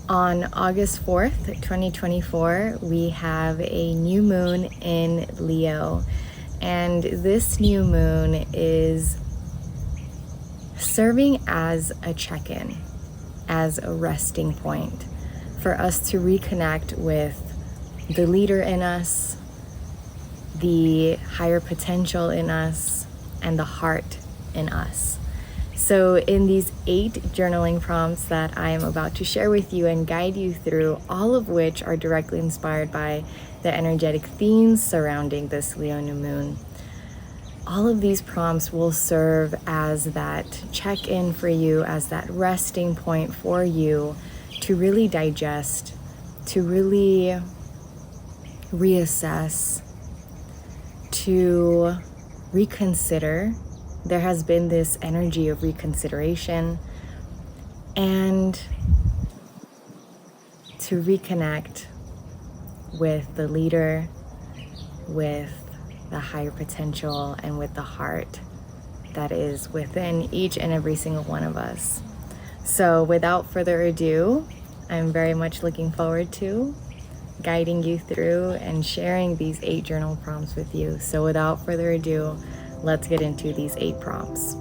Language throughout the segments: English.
On August 4th, 2024, we have a new moon in Leo, and this new moon is serving as a check-in, as a resting point for us to reconnect with the leader in us, the higher potential in us, and the heart in us. So in these 8 journaling prompts that I am about to share with you and guide you through, all of which are directly inspired by the energetic themes surrounding this Leo new moon, all of these prompts will serve as that check-in for you, as that resting point for you to really digest, to really reassess, to reconsider. There has been this energy of reconsideration, and to reconnect with the leader, with the higher potential, and with the heart that is within each and every single one of us. So without further ado, I'm very much looking forward to guiding you through and sharing these 8 journal prompts with you. So without further ado, let's get into these 8 prompts.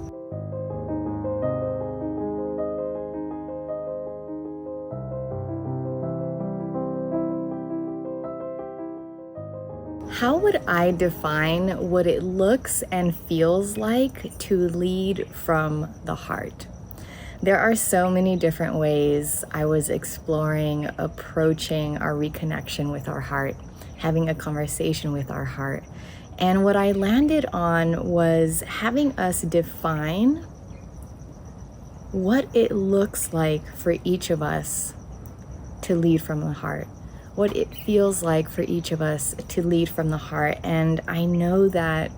How would I define what it looks and feels like to lead from the heart? There are so many different ways I was exploring, approaching our reconnection with our heart, having a conversation with our heart. And what I landed on was having us define what it looks like for each of us to lead from the heart, what it feels like for each of us to lead from the heart. And I know that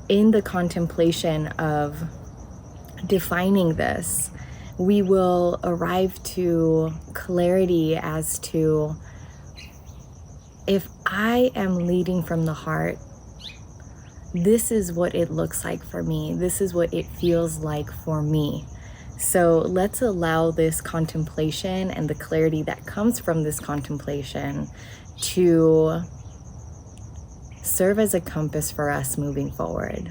in the contemplation of defining this, we will arrive to clarity as to, if I am leading from the heart, this is what it looks like for me. This is what it feels like for me. So let's allow this contemplation and the clarity that comes from this contemplation to serve as a compass for us moving forward.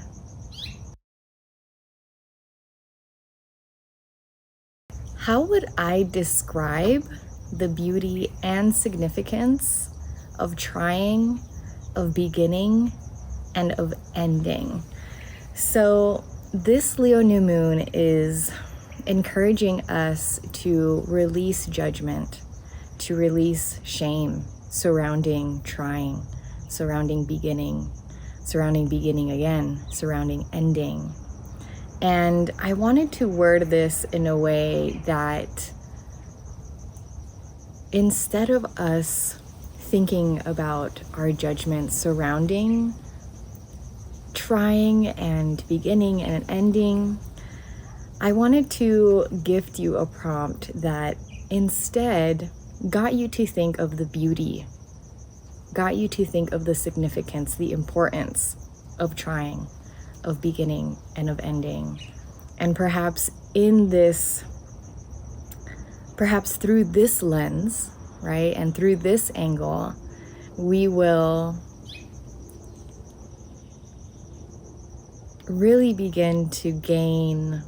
How would I describe the beauty and significance of trying, of beginning, and of ending? So this Leo new moon is encouraging us to release judgment, to release shame surrounding trying, surrounding beginning again, surrounding ending. And I wanted to word this in a way that instead of us thinking about our judgments surrounding trying and beginning and ending, I wanted to gift you a prompt that instead got you to think of the beauty, got you to think of the significance, the importance of trying, of beginning, and of ending. And perhaps through this lens, right, and through this angle, we will really begin to gain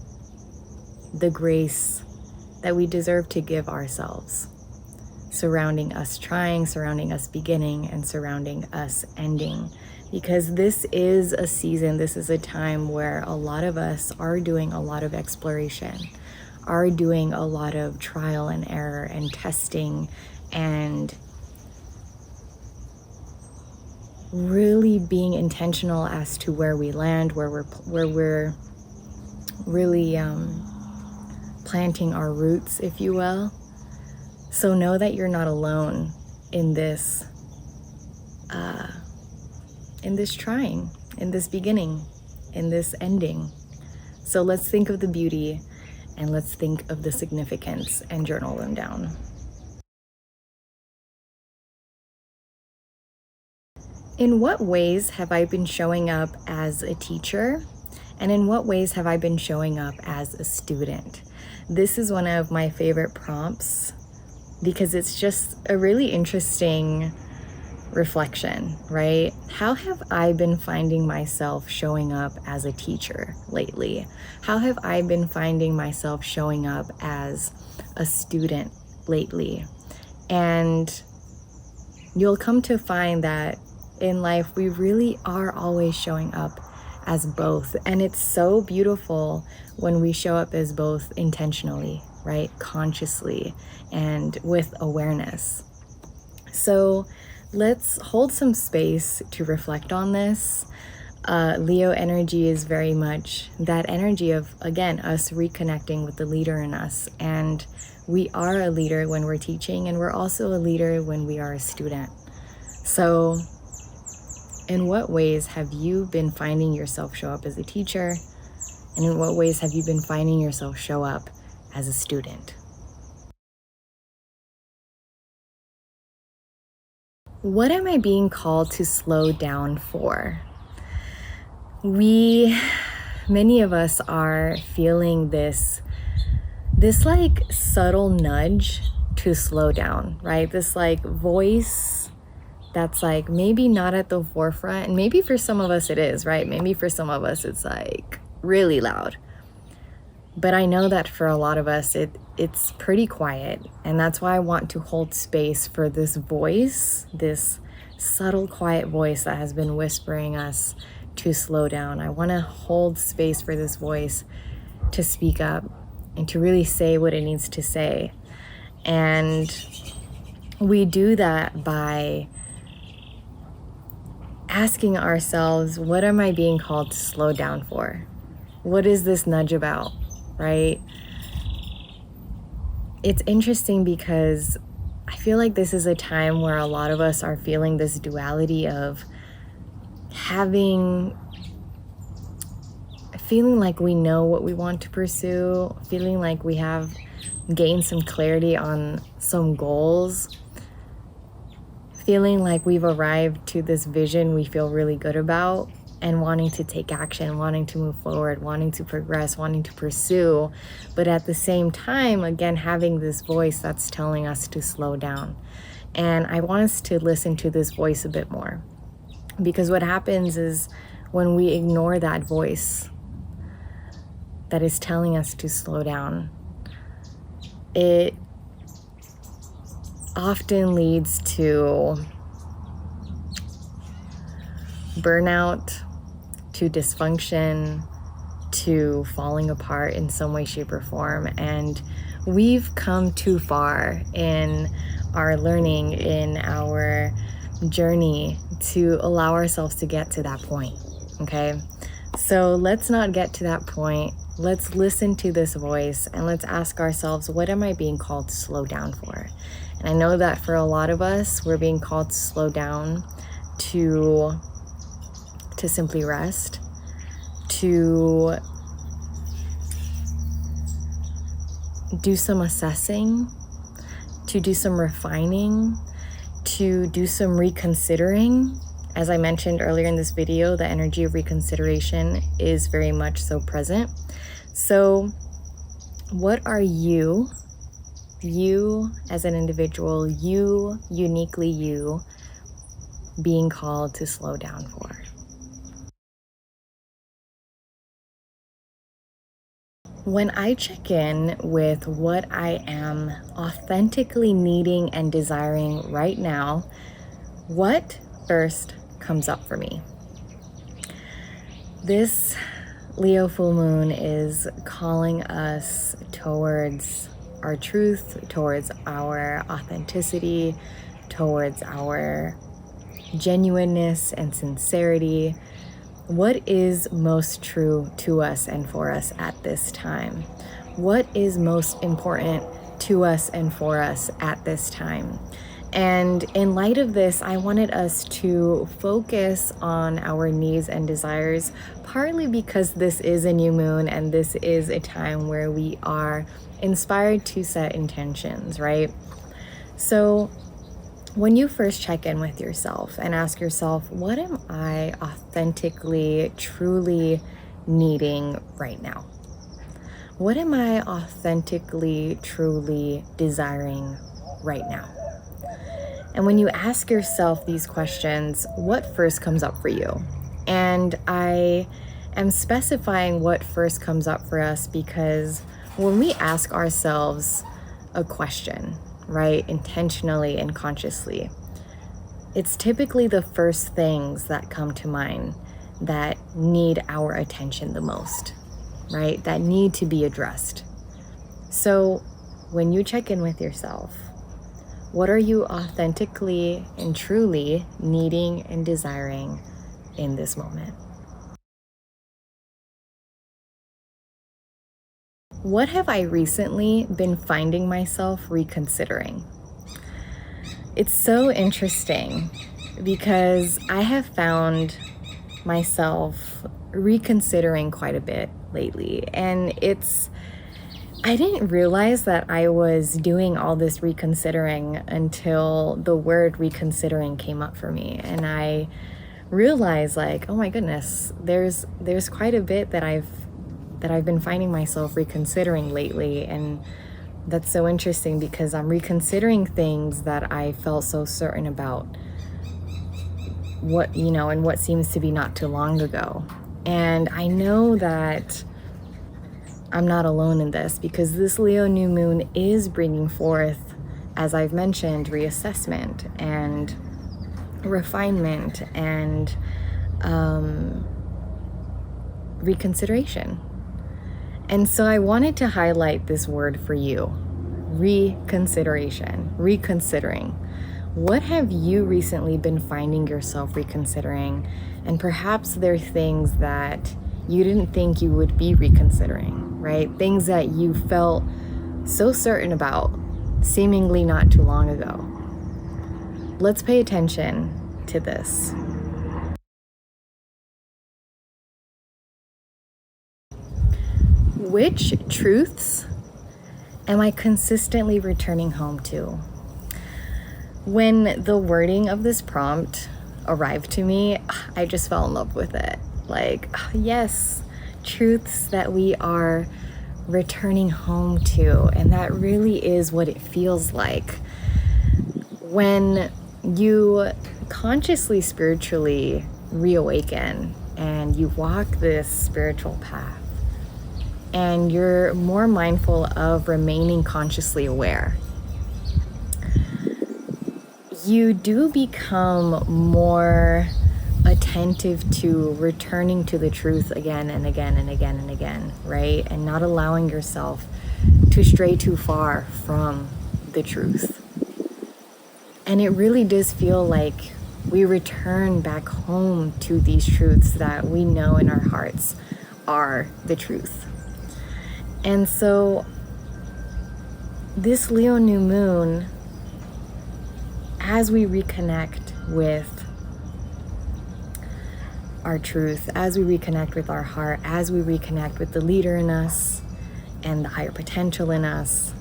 the grace that we deserve to give ourselves, surrounding us trying, surrounding us beginning, and surrounding us ending. Because this is a season, this is a time where a lot of us are doing a lot of exploration, are doing a lot of trial and error and testing, and really being intentional as to where we land, where we're really planting our roots, if you will. So know that you're not alone in this trying, in this beginning, in this ending. So let's think of the beauty and let's think of the significance and journal them down. In what ways have I been showing up as a teacher? And in what ways have I been showing up as a student? This is one of my favorite prompts because it's just a really interesting reflection, right? How have I been finding myself showing up as a teacher lately? How have I been finding myself showing up as a student lately? And you'll come to find that in life, we really are always showing up as both. And it's so beautiful when we show up as both intentionally, right? Consciously and with awareness. So let's hold some space to reflect on this. Leo energy is very much that energy of, again, us reconnecting with the leader in us. And we are a leader when we're teaching, and we're also a leader when we are a student. So in what ways have you been finding yourself show up as a teacher? And in what ways have you been finding yourself show up as a student? What am I being called to slow down for? Many of us are feeling this like subtle nudge to slow down, right? This like voice that's like maybe not at the forefront, and maybe for some of us it is, right? Maybe for some of us it's like really loud. But I know that for a lot of us it's pretty quiet, and that's why I want to hold space for this voice, this subtle quiet voice that has been whispering us to slow down. I want to hold space for this voice to speak up and to really say what it needs to say. And we do that by asking ourselves, what am I being called to slow down for? What is this nudge about, right? It's interesting because I feel like this is a time where a lot of us are feeling this duality of feeling like we know what we want to pursue, feeling like we have gained some clarity on some goals, feeling like we've arrived to this vision we feel really good about, and wanting to take action, wanting to move forward, wanting to progress, wanting to pursue, but at the same time, again, having this voice that's telling us to slow down. And I want us to listen to this voice a bit more, because what happens is when we ignore that voice that is telling us to slow down, it often leads to burnout, to dysfunction, to falling apart in some way, shape, or form. And we've come too far in our learning, in our journey, to allow ourselves to get to that point, okay? So let's not get to that point. Let's listen to this voice and let's ask ourselves, what am I being called to slow down for? And I know that for a lot of us, we're being called to slow down to simply rest, to do some assessing, to do some refining, to do some reconsidering. As I mentioned earlier in this video, the energy of reconsideration is very much so present. So what are you as an individual, you, uniquely you, being called to slow down for? When I check in with what I am authentically needing and desiring right now, what first comes up for me? This Leo full moon is calling us towards our truth, towards our authenticity, towards our genuineness and sincerity. What is most true to us and for us at this time? What is most important to us and for us at this time? And in light of this, I wanted us to focus on our needs and desires, partly because this is a new moon and this is a time where we are inspired to set intentions, right? So when you first check in with yourself and ask yourself, what am I authentically, truly needing right now? What am I authentically, truly desiring right now? And when you ask yourself these questions, what first comes up for you? And I am specifying what first comes up for us because when we ask ourselves a question, right, intentionally and consciously, it's typically the first things that come to mind that need our attention the most, right? That need to be addressed. So when you check in with yourself, what are you authentically and truly needing and desiring in this moment? What have I recently been finding myself reconsidering? It's so interesting because I have found myself reconsidering quite a bit lately, and I didn't realize that I was doing all this reconsidering until the word reconsidering came up for me, and I realized, like, oh my goodness, there's quite a bit that I've been finding myself reconsidering lately. And that's so interesting because I'm reconsidering things that I felt so certain about and what seems to be not too long ago. And I know that I'm not alone in this because this Leo new moon is bringing forth, as I've mentioned, reassessment and refinement and reconsideration. And so I wanted to highlight this word for you: reconsideration, reconsidering. What have you recently been finding yourself reconsidering? And perhaps there are things that you didn't think you would be reconsidering, right? Things that you felt so certain about seemingly not too long ago. Let's pay attention to this. Which truths am I consistently returning home to? When the wording of this prompt arrived to me, I just fell in love with it. Like, yes, truths that we are returning home to. And that really is what it feels like when you consciously, spiritually reawaken and you walk this spiritual path and you're more mindful of remaining consciously aware. You do become more attentive to returning to the truth again and again and again and again, right? And not allowing yourself to stray too far from the truth. And it really does feel like we return back home to these truths that we know in our hearts are the truth. And so this Leo new moon, as we reconnect with our truth, as we reconnect with our heart, as we reconnect with the leader in us and the higher potential in us,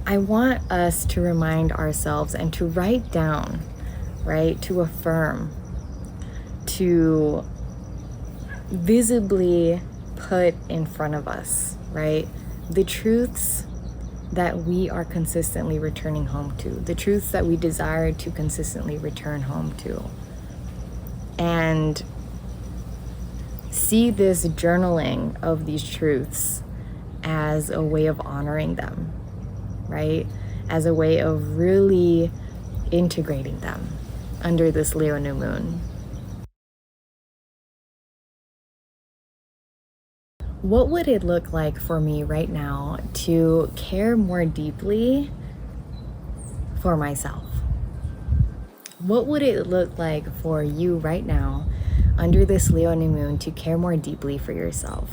I want us to remind ourselves and to write down, right? To affirm, to visibly put in front of us, right? The truths that we are consistently returning home to, the truths that we desire to consistently return home to. And see this journaling of these truths as a way of honoring them, right? As a way of really integrating them under this Leo new moon. What would it look like for me right now to care more deeply for myself? What would it look like for you right now under this Leo new moon to care more deeply for yourself?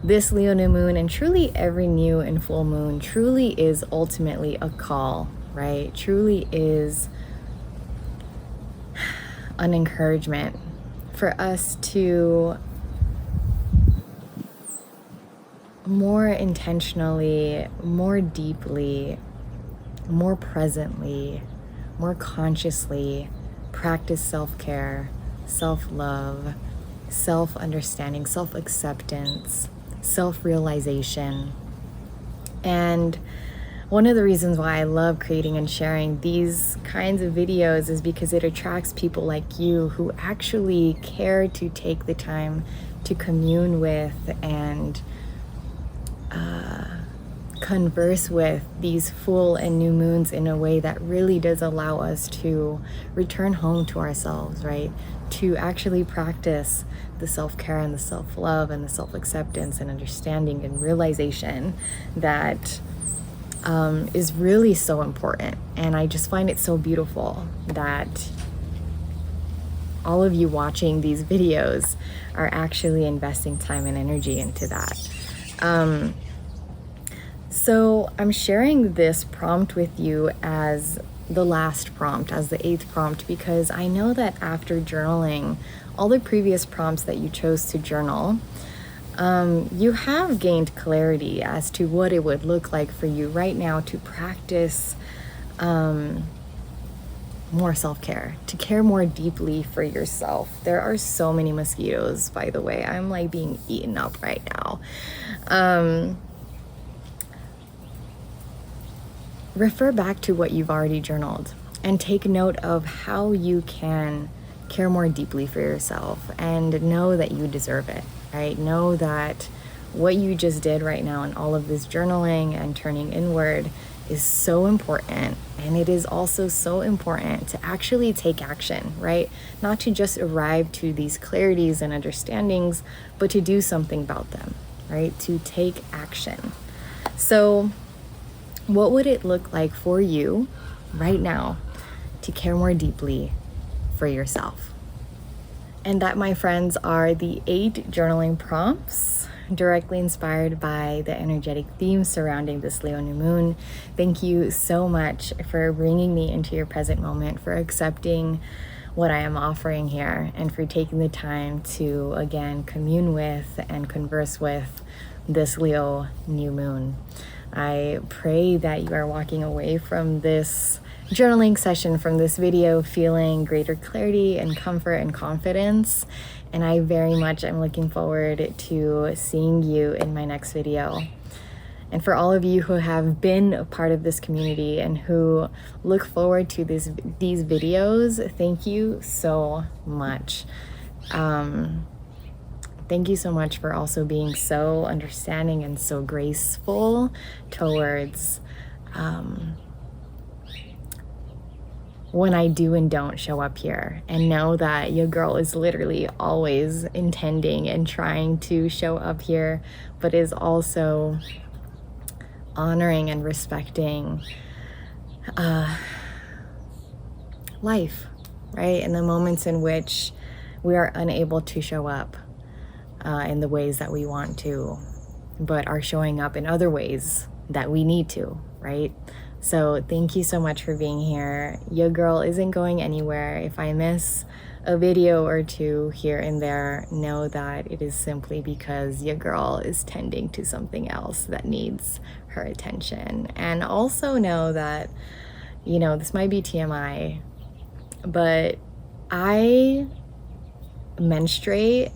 This Leo new moon, and truly every new and full moon, truly is ultimately a call, right? Truly is an encouragement for us to more intentionally, more deeply, more presently, more consciously practice self-care, self-love, self-understanding, self-acceptance, self-realization. And one of the reasons why I love creating and sharing these kinds of videos is because it attracts people like you who actually care to take the time to commune with and converse with these full and new moons in a way that really does allow us to return home to ourselves, right? To actually practice the self-care and the self-love and the self-acceptance and understanding and realization that is really so important. And I just find it so beautiful that all of you watching these videos are actually investing time and energy into that. So I'm sharing this prompt with you as the last prompt, as the 8th prompt, because I know that after journaling all the previous prompts that you chose to journal, you have gained clarity as to what it would look like for you right now to practice more self-care, to care more deeply for yourself. There are so many mosquitoes, by the way. I'm like being eaten up right now. Refer back to what you've already journaled and take note of how you can care more deeply for yourself and know that you deserve it, right? Know that what you just did right now and all of this journaling and turning inward is so important. And it is also so important to actually take action, right? Not to just arrive to these clarities and understandings, but to do something about them, right? To take action. So what would it look like for you right now to care more deeply for yourself? And that, my friends, are the 8 journaling prompts directly inspired by the energetic themes surrounding this Leo new moon. Thank you so much for bringing me into your present moment, for accepting what I am offering here, and for taking the time to, again, commune with and converse with this Leo new moon. I pray that you are walking away from this journaling session, from this video, feeling greater clarity and comfort and confidence. And I very much am looking forward to seeing you in my next video. And for all of you who have been a part of this community and who look forward to these videos, thank you so much. Thank you so much for also being so understanding and so graceful towards when I do and don't show up here, and know that your girl is literally always intending and trying to show up here, but is also honoring and respecting life, right? In the moments in which we are unable to show up in the ways that we want to, but are showing up in other ways that we need to, right? So thank you so much for being here. Your girl isn't going anywhere. If I miss a video or two here and there, know that it is simply because your girl is tending to something else that needs her attention. And also know that, you know, this might be TMI, but I menstruate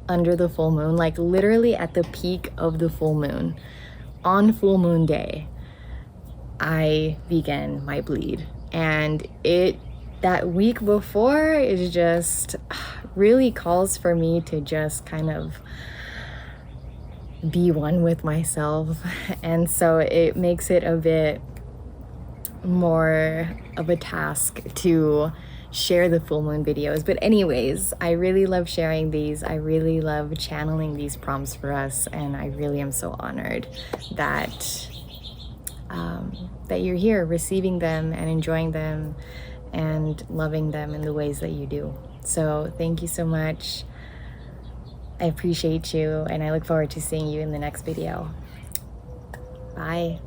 under the full moon, like literally at the peak of the full moon. On full moon day, I begin my bleed, and that week before is just really calls for me to just kind of be one with myself. And so it makes it a bit more of a task to share the full moon videos. But anyways, I really love sharing these. I really love channeling these prompts for us, and I really am so honored that that you're here receiving them and enjoying them and loving them in the ways that you do. So thank you so much. I appreciate you, and I look forward to seeing you in the next video. Bye.